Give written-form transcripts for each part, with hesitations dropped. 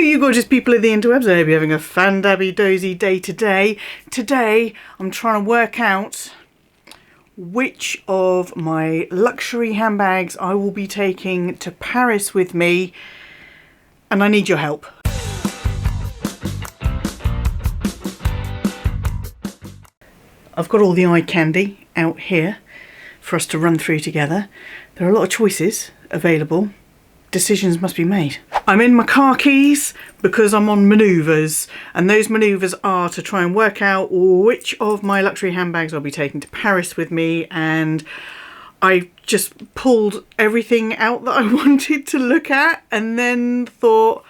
you gorgeous people of the interwebs. I hope you're having a fandabby dozy day today. Today I'm trying to work out which of my luxury handbags I will be taking to Paris with me, and I need your help. I've got all the eye candy out here for us to run through together. There are a lot of choices available. Decisions must be made. I'm in my car keys because I'm on manoeuvres, and those manoeuvres are to try and work out which of my luxury handbags I'll be taking to Paris with me, and I just pulled everything out that I wanted to look at and then thought,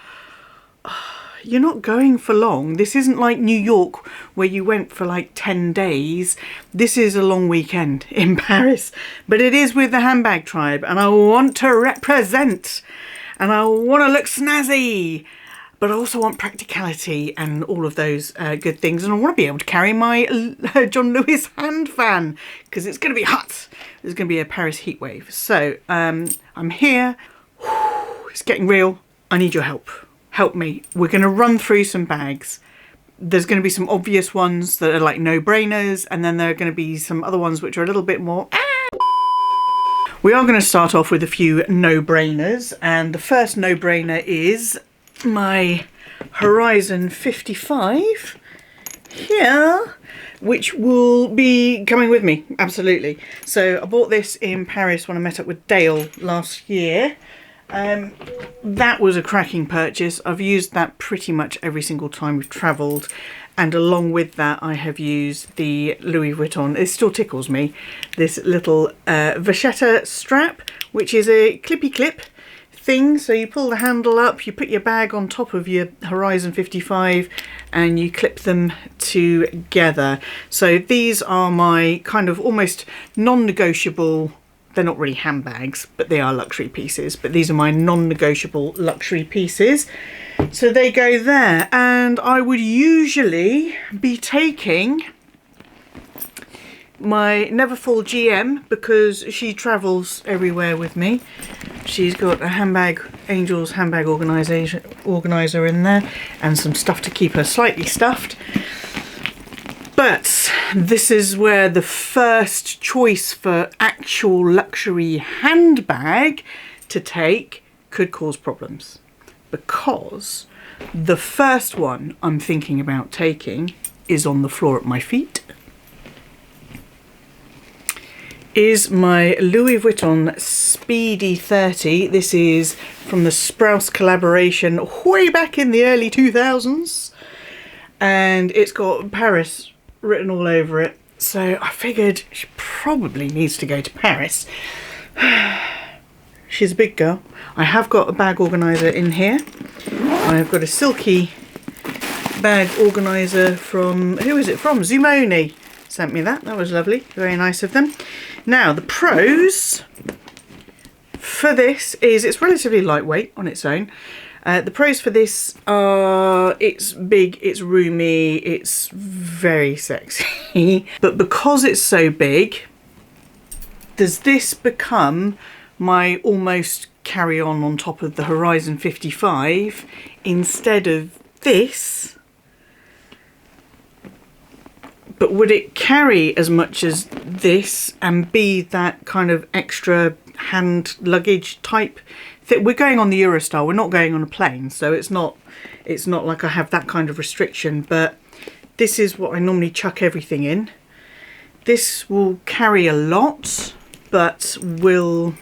you're not going for long. This isn't like New York where you went for like 10 days. This is a long weekend in Paris, but it is with the Handbag Tribe, and I want to represent, and I want to look snazzy, but I also want practicality and all of those good things, and I want to be able to carry my John Lewis hand fan because it's going to be hot. There's going to be a Paris heat wave. So I'm here. It's getting real. I need your help. Help me. We're going to run through some bags. There's going to be some obvious ones that are like no-brainers, and then there are going to be some other ones which are a little bit more... We are going to start off with a few no-brainers, and the first no-brainer is my Horizon 55 here, which will be coming with me, absolutely. So I bought this in Paris when I met up with Dale last year. That was a cracking purchase. I've used that pretty much every single time we've travelled, and along with that I have used the Louis Vuitton, it still tickles me, this little vachetta strap, which is a clippy clip thing. So you pull the handle up, you put your bag on top of your Horizon 55 and you clip them together. So these are my kind of almost non-negotiable. They're not really handbags, but they are luxury pieces. But these are my non-negotiable luxury pieces. So they go there. And I would usually be taking my Neverfull GM because she travels everywhere with me. She's got a handbag, Angel's handbag organizer in there, and some stuff to keep her slightly stuffed. But this is where the first choice for actual luxury handbag to take could cause problems, because the first one I'm thinking about taking is on the floor at my feet. Is my Louis Vuitton Speedy 30. This is from the Sprouse collaboration way back in the early 2000s, and it's got Paris written all over it, so I figured she probably needs to go to Paris. She's a big girl. I have got a bag organizer in here. I've got a silky bag organizer from, who is it from? Zumoni sent me that. That was lovely, very nice of them. Now the pros for this is it's relatively lightweight on its own. The pros for this are it's big, it's roomy, it's very sexy. But because it's so big, does this become my almost carry-on on top of the Horizon 55 instead of this? But would it carry as much as this and be that kind of extra hand luggage type thing? We're going on the Eurostar, we're not going on a plane, so it's not like I have that kind of restriction, but this is what I normally chuck everything in. This will carry a lot, but will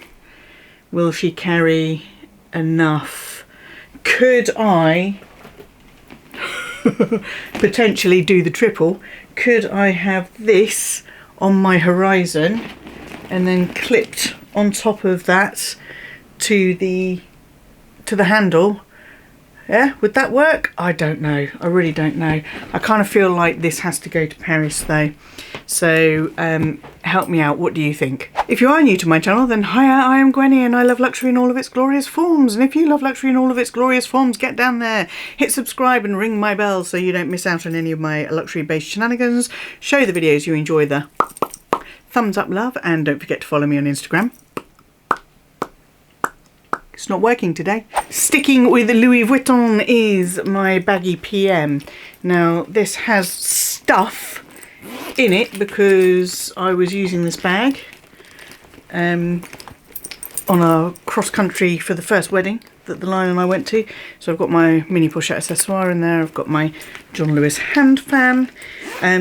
she carry enough? Could I potentially do the triple? Could I have this on my Horizon and then clipped on top of that to the handle? Yeah, would that work? I don't know. I really don't know. I kind of feel like this has to go to Paris though. So help me out. What do you think? If you are new to my channel, then hi, I am Gwenny and I love luxury in all of its glorious forms. And if you love luxury in all of its glorious forms, get down there, hit subscribe and ring my bell so you don't miss out on any of my luxury based shenanigans. Show the videos you enjoy the thumbs up love, and don't forget to follow me on Instagram. It's not working today. Sticking with Louis Vuitton is my baggy PM. Now this has stuff in it because I was using this bag on a cross country for the first wedding that the Lion and I went to. So I've got my mini pochette accessoire in there, I've got my John Lewis hand fan,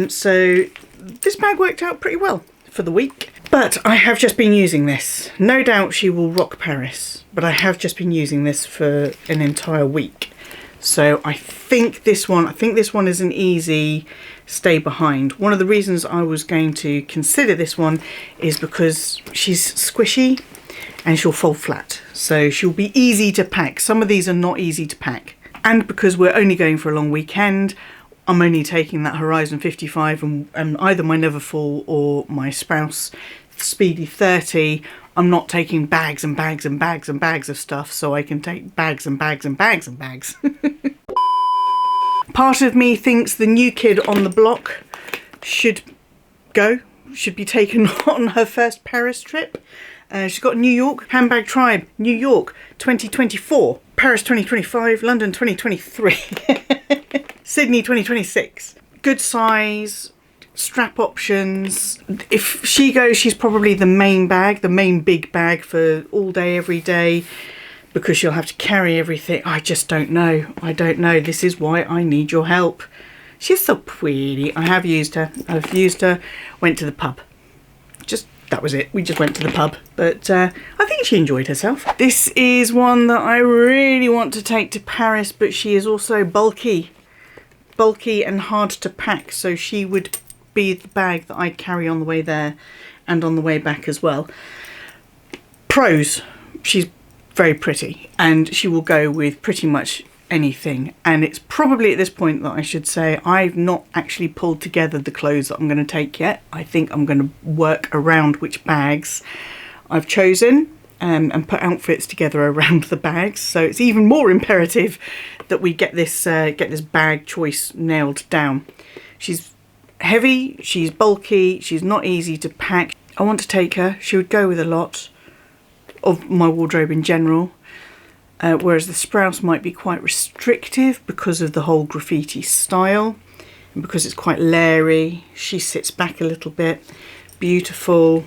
so this bag worked out pretty well for the week. But I have just been using this. No doubt she will rock Paris, but I have just been using this for an entire week. So I think this one is an easy stay behind. One of the reasons I was going to consider this one is because she's squishy and she'll fold flat. So she'll be easy to pack. Some of these are not easy to pack. And because we're only going for a long weekend, I'm only taking that Horizon 55 and either my Neverfull or my spouse Speedy 30. I'm not taking bags and bags and bags and bags of stuff, so I can take bags and bags and bags and bags. Part of me thinks the new kid on the block should be taken on her first Paris trip. She's got New York, Handbag Tribe, New York 2024, Paris 2025, London 2023, Sydney 2026. Good size, strap options. If she goes, she's probably the main big bag for all day, every day, because she'll have to carry everything. I just don't know. I don't know. This is why I need your help. She's so pretty. I've used her, went to the pub. That was it. We just went to the pub, but I think she enjoyed herself. This is one that I really want to take to Paris, but she is also bulky and hard to pack, so she would be the bag that I carry on the way there and on the way back as well. Pros, she's very pretty and she will go with pretty much anything, and it's probably at this point that I should say I've not actually pulled together the clothes that I'm going to take yet. I think I'm going to work around which bags I've chosen and put outfits together around the bags, so it's even more imperative that we get this bag choice nailed down. She's heavy, she's bulky, she's not easy to pack. I want to take her. She would go with a lot of my wardrobe in general. Whereas the Sprouse might be quite restrictive because of the whole graffiti style and because it's quite leery. She sits back a little bit. Beautiful,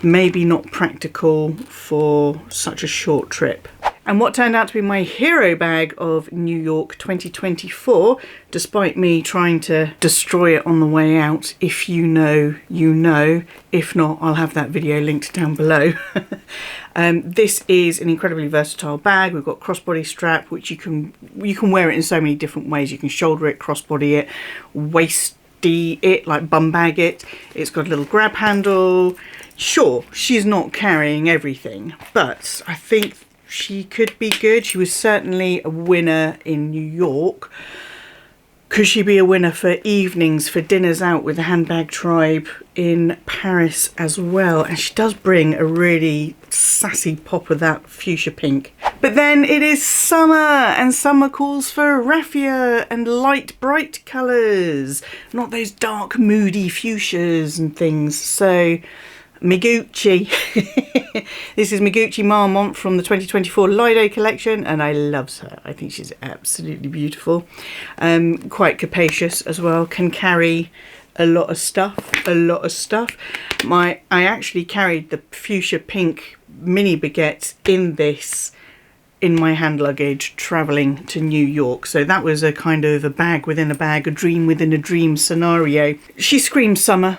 maybe not practical for such a short trip. And what turned out to be my hero bag of New York 2024, despite me trying to destroy it on the way out, if you know, you know. If not, I'll have that video linked down below. This is an incredibly versatile bag. We've got crossbody strap, which you can wear it in so many different ways. You can shoulder it, crossbody it, waisty it, like bum bag it. It's got a little grab handle. Sure, she's not carrying everything, but I think she could be good. She was certainly a winner in New York. Could she be a winner for evenings, for dinners out with the Handbag Tribe in Paris as well? And she does bring a really sassy pop of that fuchsia pink. But then it is summer, and summer calls for raffia and light, bright colours, not those dark, moody fuchsias and things. So Migucci. This is Migucci Marmont from the 2024 Lido collection, and I love her. I think she's absolutely beautiful. Quite capacious as well, can carry a lot of stuff, I actually carried the fuchsia pink mini baguette in my hand luggage travelling to New York. So that was a kind of a bag within a bag, a dream within a dream scenario. She screams summer.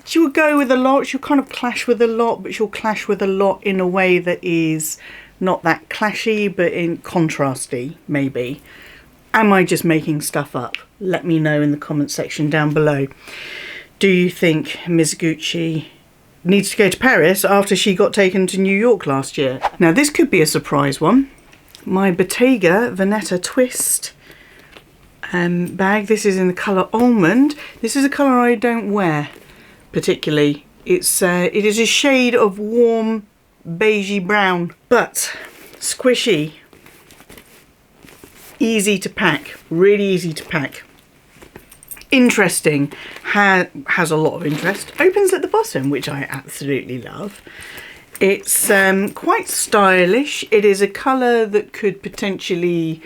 She will go with a lot, she'll kind of clash with a lot, but she'll clash with a lot in a way that is not that clashy, but in contrasty, maybe. Am I just making stuff up? Let me know in the comment section down below. Do you think Ms. Gucci needs to go to Paris after she got taken to New York last year? Now this could be a surprise one. My Bottega Veneta twist bag. This is in the colour almond. This is a colour I don't wear particularly. It is a shade of warm beigey brown, but squishy, easy to pack, really easy to pack. Interesting, has a lot of interest. Opens at the bottom, which I absolutely love. It's quite stylish. It is a colour that could potentially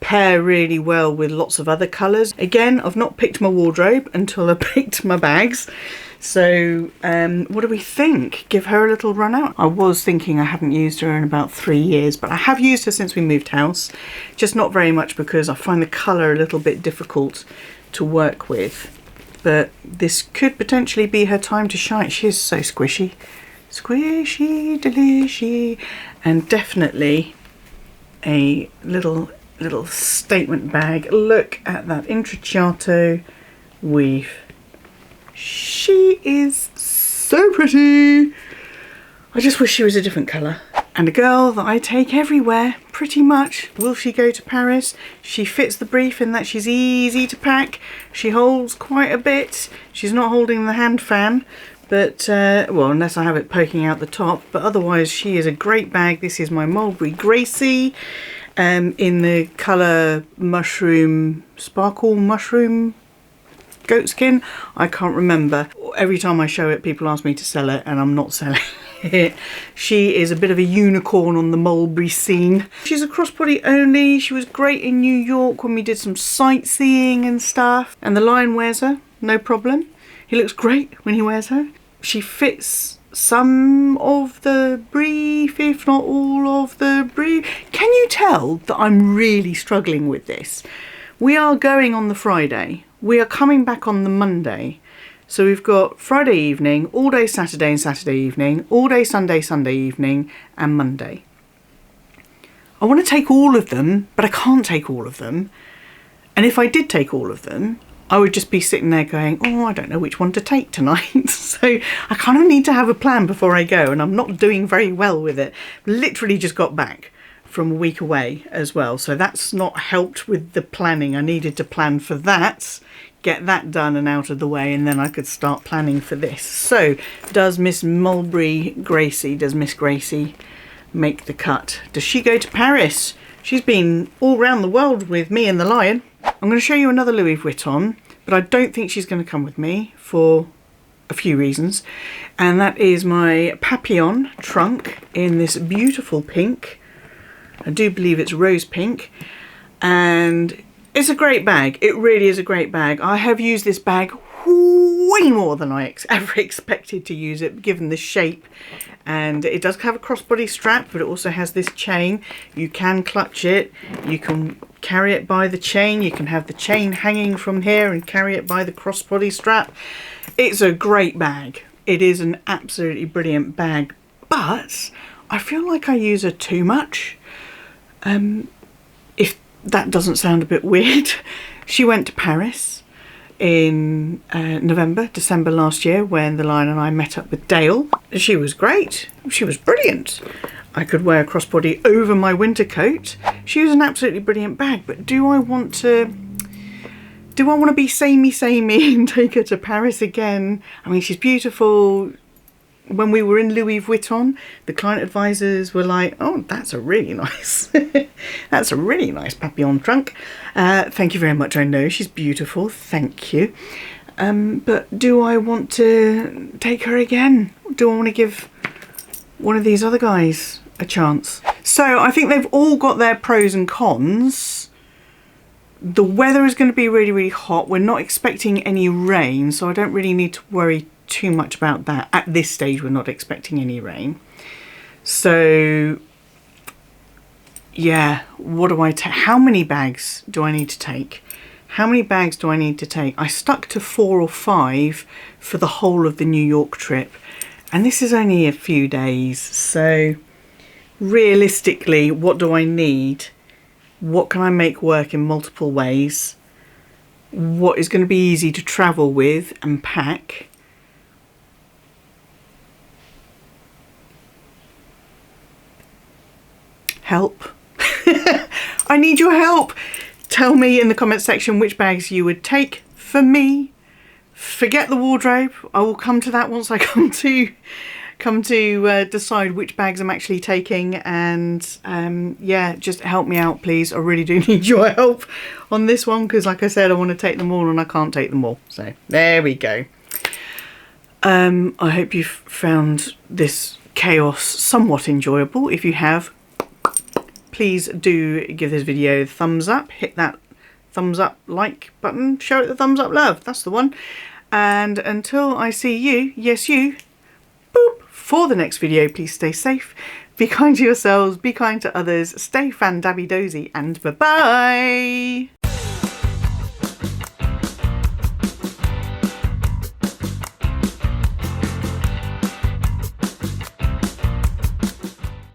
pair really well with lots of other colours. Again, I've not picked my wardrobe until I picked my bags. So what do we think? Give her a little run out. I was thinking I haven't used her in about 3 years, but I have used her since we moved house. Just not very much because I find the colour a little bit difficult to work with. But this could potentially be her time to shine. She is so squishy. Squishy, delishy. And definitely a little statement bag. Look at that intrecciato weave. She is so pretty. I just wish she was a different colour. And a girl that I take everywhere, pretty much. Will she go to Paris? She fits the brief in that she's easy to pack. She holds quite a bit. She's not holding the hand fan, but, well, unless I have it poking out the top. But otherwise, she is a great bag. This is my Mulberry Gracie in the colour mushroom, sparkle mushroom goatskin. I can't remember. Every time I show it, people ask me to sell it, and I'm not selling it. She is a bit of a unicorn on the Mulberry scene. She's a crossbody only. She was great in New York when we did some sightseeing and stuff. And the Lion wears her, no problem. He looks great when he wears her. She fits some of the brief, if not all of the brief. Can you tell that I'm really struggling with this? We are going on the Friday. We are coming back on the Monday. So we've got Friday evening, all day Saturday and Saturday evening, all day Sunday, Sunday evening, and Monday. I want to take all of them, but I can't take all of them. And if I did take all of them, I would just be sitting there going, oh, I don't know which one to take tonight. So I kind of need to have a plan before I go, and I'm not doing very well with it. Literally just got back from a week away as well. So that's not helped with the planning. I needed to plan for that, get that done and out of the way, and then I could start planning for this. So does Miss Mulberry Gracie, does Miss Gracie make the cut? Does she go to Paris? She's been all around the world with me and the Lion. I'm going to show you another Louis Vuitton, but I don't think she's going to come with me for a few reasons. And that is my Papillon trunk in this beautiful pink. I do believe it's rose pink. And it's a great bag. It really is a great bag. I have used this bag way more than I ever expected to use it, given the shape. And it does have a crossbody strap, but it also has this chain. You can clutch it. You can carry it by the chain. You can have the chain hanging from here and carry it by the crossbody strap. It's a great bag. It is an absolutely brilliant bag, but I feel like I use her too much. If that doesn't sound a bit weird. She went to Paris in December last year when the Lion and I met up with Dale. She was great. She was brilliant. I could wear a crossbody over my winter coat. She was an absolutely brilliant bag, but do I want to be samey and take her to Paris again? I mean, she's beautiful. When we were in Louis Vuitton, the client advisors were like, oh, that's a really nice, that's a really nice Papillon trunk. Thank you very much. I know she's beautiful. Thank you. But do I want to take her again? Do I want to give one of these other guys a chance? So I think they've all got their pros and cons. The weather is going to be really, really hot. We're not expecting any rain, so I don't really need to worry too much about that. At this stage, we're not expecting any rain. So yeah, what do I take? How many bags do I need to take? How many bags do I need to take? I stuck to 4 or 5 for the whole of the New York trip, and this is only a few days. So realistically, what do I need? What can I make work in multiple ways? What is going to be easy to travel with and pack? Help. I need your help. Tell me in the comment section which bags you would take. For me, forget the wardrobe. I will come to that once I come to decide which bags I'm actually taking. And yeah, just help me out, please. I really do need your help on this one, because like I said, I want to take them all and I can't take them all. So there we go. I hope you've found this chaos somewhat enjoyable. If you have, please do give this video a thumbs up. Hit that thumbs up like button. Show it the thumbs up love. That's the one. And until I see you, yes you, boop, for the next video, please stay safe. Be kind to yourselves, be kind to others, stay fan dabby dozy, and bye-bye!